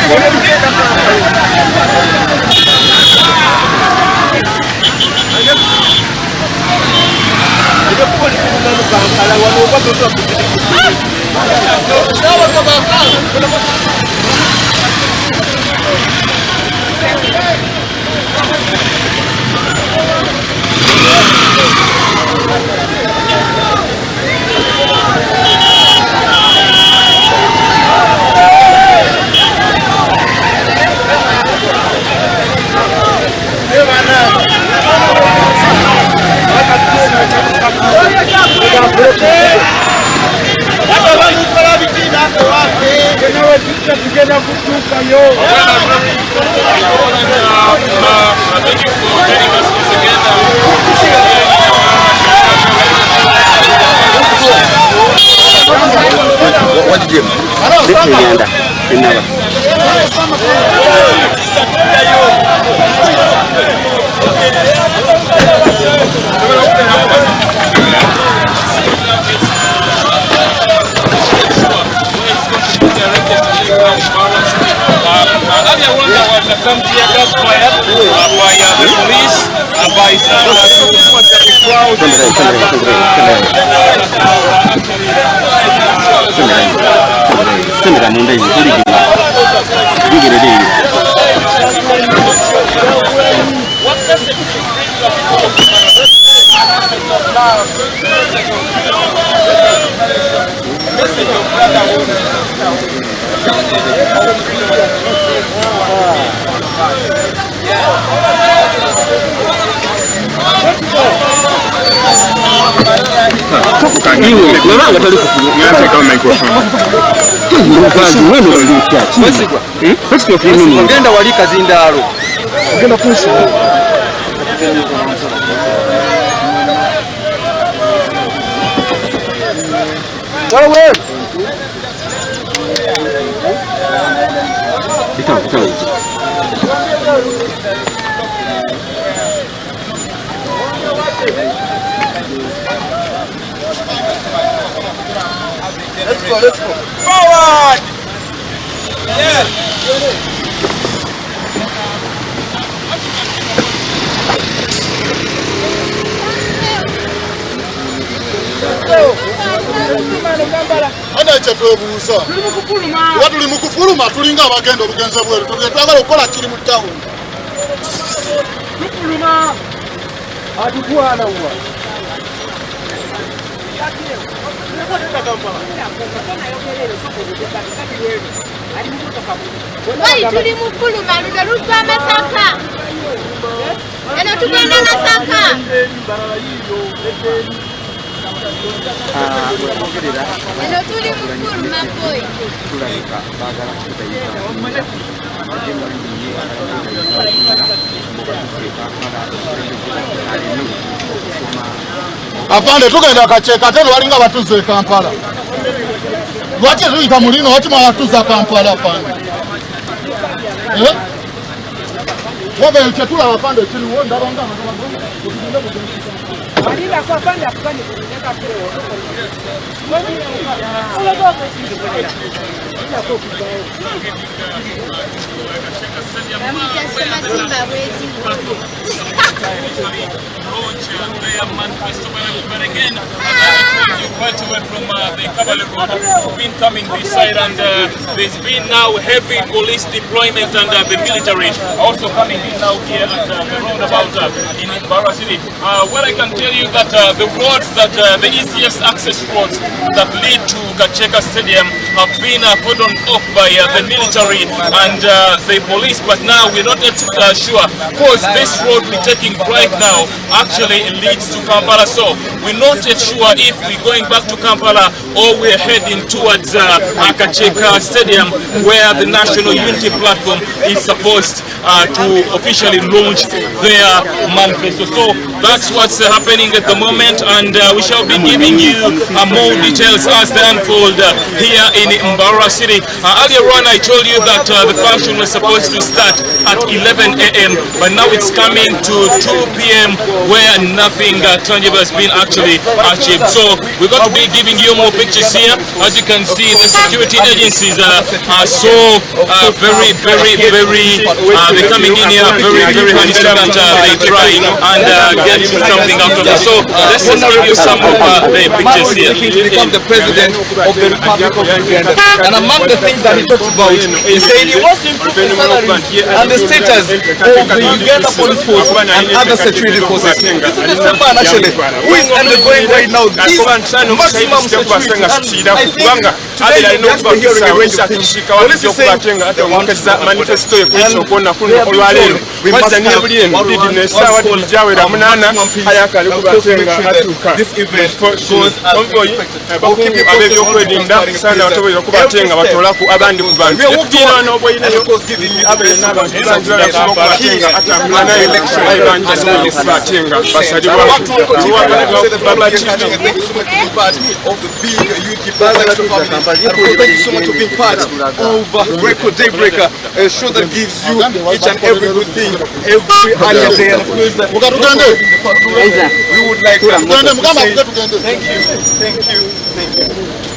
What did you do? Some tear gas fired by the police and by some Ugenda wali kazindalo. Ugenda kusi. Wewe. Let's go. Forward! Yeah. Ana chatobuusa. Tuli mukufuluma tulinga abagenda obugenze bweru. Twagala okukola kiri mu town. Mukufuluma. Atukwana uwa. Wali tuli mufuluma luno Masaka. Eno tugenda Masaka. Eno tuli mufuluma boy. Afande tugenda kacheka tero walinga batuze Kampala. Lwaki tuyita mulino wati mwatuza Kampala afande. Wobe chetula afande kiri wonda ronda Alila kwa afande afande kuleka kile But again, quite away from the Kabale Road, we've been coming this side, and there's been now heavy police deployment and the military also coming in now here at the roundabout in Mbarara City. What I can tell you that the roads that the easiest access roads that lead to Gacheka Stadium have been cordoned off by the military and the police, but now we're not yet sure because this road we're taking right now actually leads to Kampala, so we're not yet sure if we're going back to Kampala or we're heading towards Gacheka Stadium where the National Unity Platform is supposed to officially launch their manifesto. So that's what's happening at the moment, and we shall be giving you more details as they unfold here in Mbarara City. Earlier on I told you that the function was supposed to start at 11 a.m. but now it's coming to 2 p.m. where nothing tangible has been actually achieved. So So we're going to be giving you more pictures here. As you can see, the security agencies are so very they're coming in here very hard so that they try and get something out of it. So let's just give you some of the pictures here. To become the president of the Republic of Uganda. And among the things that he talks about, he said he wants to improve the salaries and the status of the Uganda police force and other security forces. This is the man actually who is undergoing right now this maximum security. And I think today you have to hear police is saying they want to manifesto we must this event goes thank you so much for being part of Record Daybreaker, a show that gives you each and every good thing every other day. And of course, we would like to say thank you.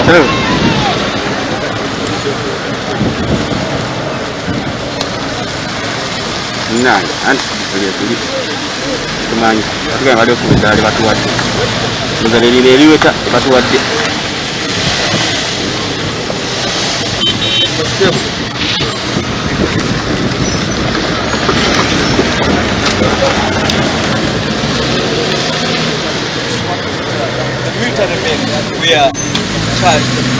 Nah, anti tuliye tumanyi tuga bali okubizali batuwadde muzalirire eriweta batuwadde we are charged.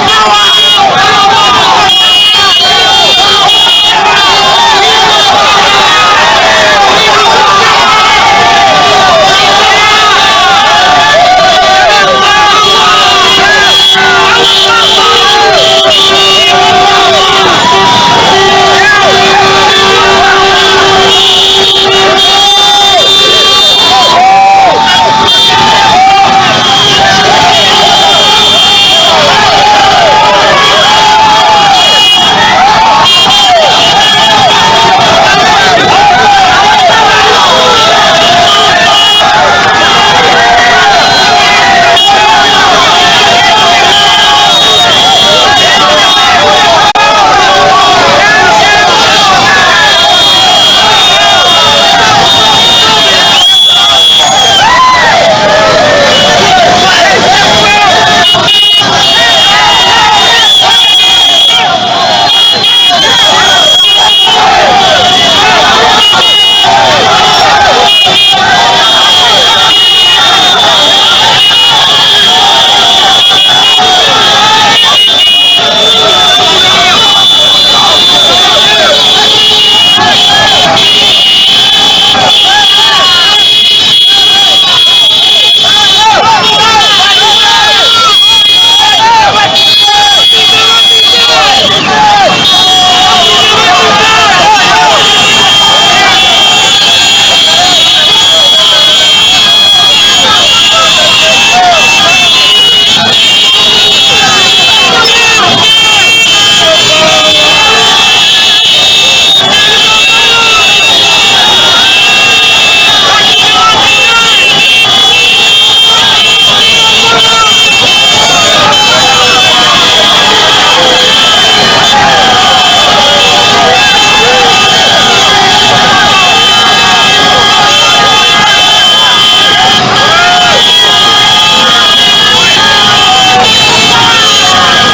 Power!